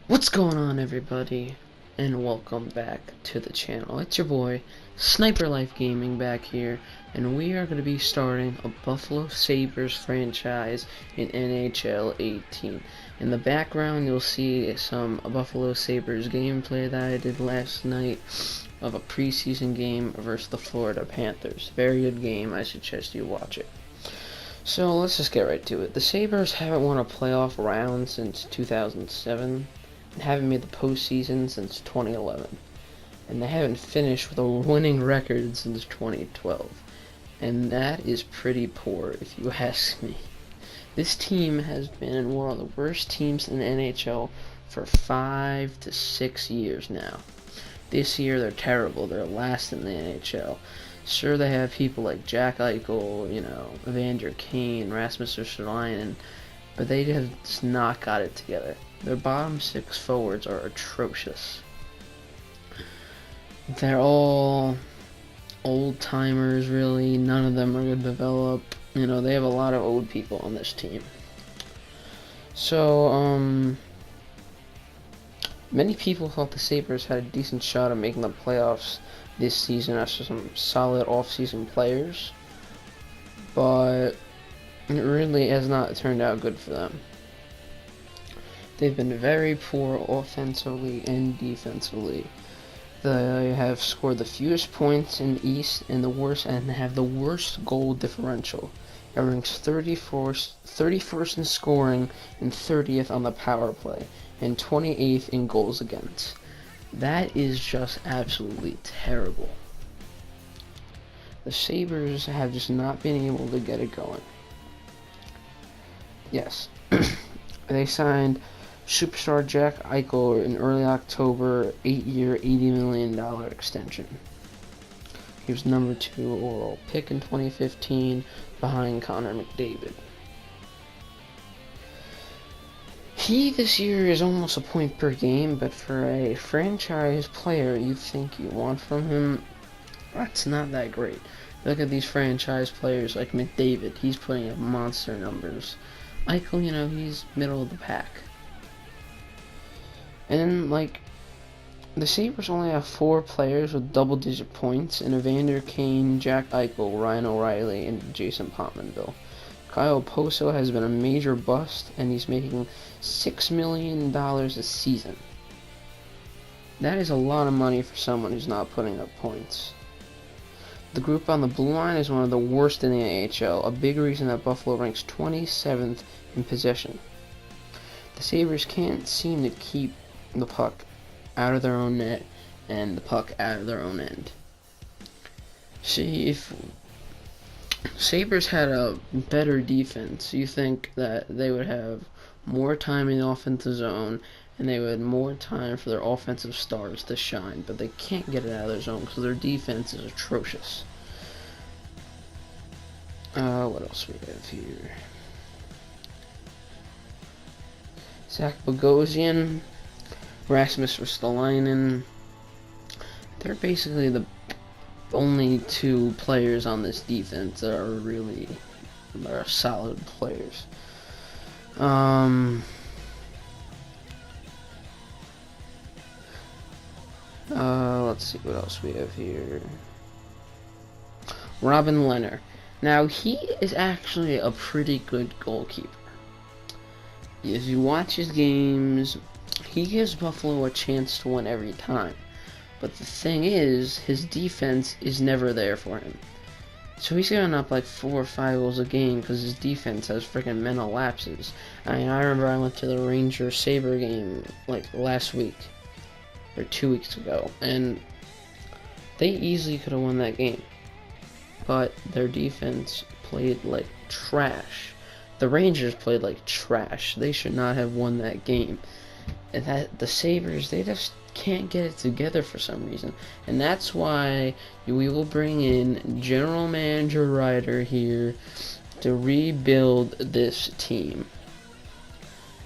What's going on, everybody, and welcome back to the channel. It's your boy Sniper Life Gaming back here, and we are going to be starting a Buffalo Sabres franchise in NHL 18. In the background you'll see some Buffalo Sabres gameplay that I did last night of a preseason game versus the Florida Panthers. Very good game, I suggest you watch it. So let's just get right to it. The Sabres haven't won a playoff round since 2007. Haven't made the postseason since 2011, and they haven't finished with a winning record since 2012, and that is pretty poor if you ask me. This team has been one of the worst teams in the NHL for 5 to 6 years now. This year they're terrible. They're last in the NHL. Sure, they have people like Jack Eichel, Evander Kane, Rasmus Ristolainen, but they have just not got it together. Their bottom 6 forwards are atrocious. They're all old-timers, really. None of them are going to develop. They have a lot of old people on this team. So, many people thought the Sabres had a decent shot at making the playoffs this season after some solid off-season players. But it really has not turned out good for them. They've been very poor offensively and defensively. They have scored the fewest points in the East and have the worst goal differential. It ranks 31st in scoring and 30th on the power play and 28th in goals against. That is just absolutely terrible. The Sabres have just not been able to get it going. Yes, they signed superstar Jack Eichel in early October, 8-year, $80 million extension. He was number 2 overall pick in 2015 behind Connor McDavid. He this year is almost a point per game, but for a franchise player you think you want from him, that's not that great. Look at these franchise players like McDavid. He's putting up monster numbers. Eichel, he's middle of the pack. And then, the Sabres only have 4 players with double-digit points, in Evander Kane, Jack Eichel, Ryan O'Reilly, and Jason Pominville. Kyle Poso has been a major bust, and he's making $6 million a season. That is a lot of money for someone who's not putting up points. The group on the blue line is one of the worst in the AHL, a big reason that Buffalo ranks 27th in possession. The Sabres can't seem to keep the puck out of their own net and the puck out of their own end. See, if Sabres had a better defense, you think that they would have more time in the offensive zone and they would have more time for their offensive stars to shine, but they can't get it out of their zone because their defense is atrocious. What else we have here? Zach Bogosian, Rasmus Ristolainen. They're basically the only 2 players on this defense that are solid players. Let's see what else we have here. Robin Lehner. Now, he is actually a pretty good goalkeeper. As you watch his games, he gives Buffalo a chance to win every time. But the thing is, his defense is never there for him. So he's giving up 4 or 5 goals a game because his defense has freaking mental lapses. I remember I went to the Ranger-Saber game last week, or 2 weeks ago, and they easily could have won that game. But their defense played like trash. The Rangers played like trash. They should not have won that game. And that the Sabres, they just can't get it together for some reason. And that's why we will bring in General Manager Ryder here to rebuild this team.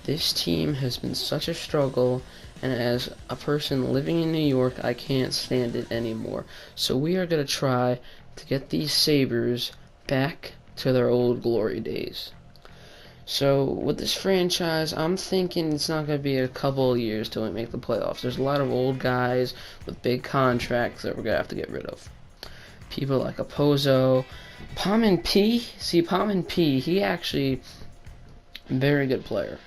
This team has been such a struggle, and as a person living in New York, I can't stand it anymore. So we are going to try to get these Sabres back to their old glory days. So with this franchise, I'm thinking it's not going to be a couple of years till we make the playoffs. There's a lot of old guys with big contracts that we're going to have to get rid of. People like Opozo, Palm P. See, Palm P, he actually very good player,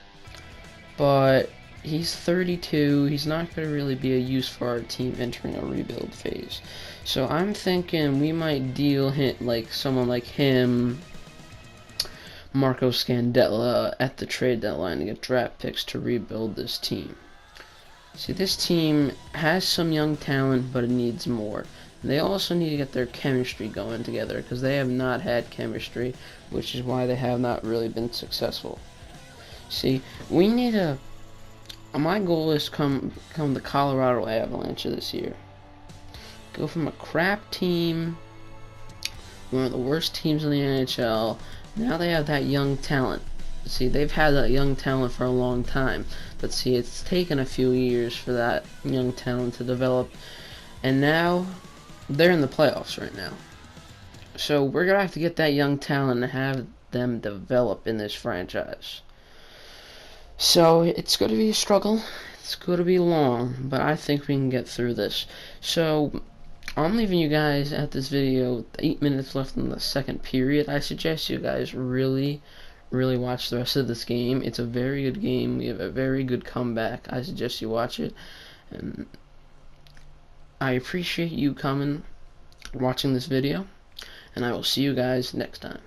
but he's 32. He's not going to really be a use for our team entering a rebuild phase. So I'm thinking we might deal him like someone like him, Marco Scandella, at the trade deadline to get draft picks to rebuild this team. See, this team has some young talent, but it needs more. They also need to get their chemistry going together because they have not had chemistry, which is why they have not really been successful. See, we need a. My goal is come the Colorado Avalanche this year. Go from a crap team, one of the worst teams in the NHL. Now they have that young talent. See, they've had that young talent for a long time. But see, it's taken a few years for that young talent to develop. And now, they're in the playoffs right now. So we're going to have to get that young talent and have them develop in this franchise. So it's going to be a struggle. It's going to be long. But I think we can get through this. So I'm leaving you guys at this video with 8 minutes left in the second period. I suggest you guys really watch the rest of this game. It's a very good game. We have a very good comeback. I suggest you watch it. And I appreciate you coming, watching this video, and I will see you guys next time.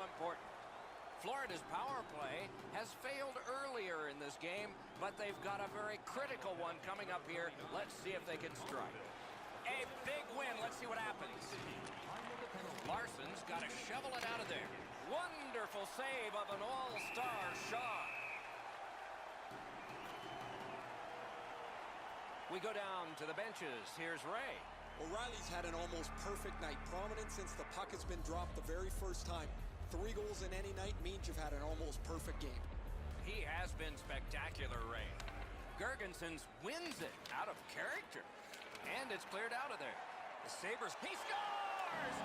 important. Florida's power play has failed earlier in this game, but they've got a very critical one coming up here. Let's see if they can strike. A big win. Let's see what happens. Larson's got to shovel it out of there. Wonderful save of an all-star Shaw. We go down to the benches. Here's Ray. O'Reilly's had an almost perfect night. Prominent since the puck has been dropped the very first time. 3 goals in any night means you've had an almost perfect game. He has been spectacular, Ray. Gergensen's wins it out of character. And it's cleared out of there. The Sabers, he scores!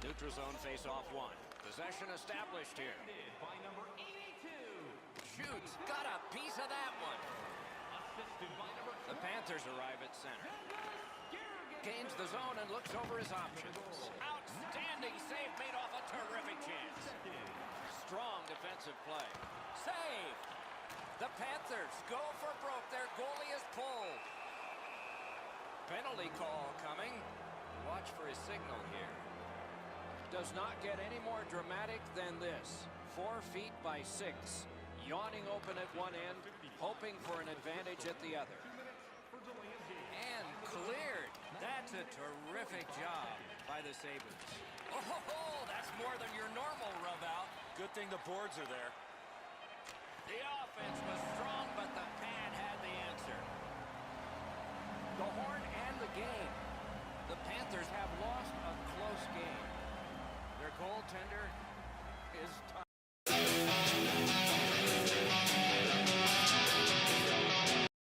Neutral zone face-off 1. Possession established here. By number 82. Shoots, got a piece of that one. Assisted by number 12. The Panthers arrive at center. Gains the zone and looks over his options. Outstanding save made off a terrific chance. Strong defensive play. Save! The Panthers go for broke. Their goalie is pulled. Penalty call coming. Watch for his signal here. Does not get any more dramatic than this. 4 feet by 6. Yawning open at one end, hoping for an advantage at the other. And cleared. That's a terrific job by the Sabers. Oh, that's more than your normal rub out. Good thing the boards are there. The offense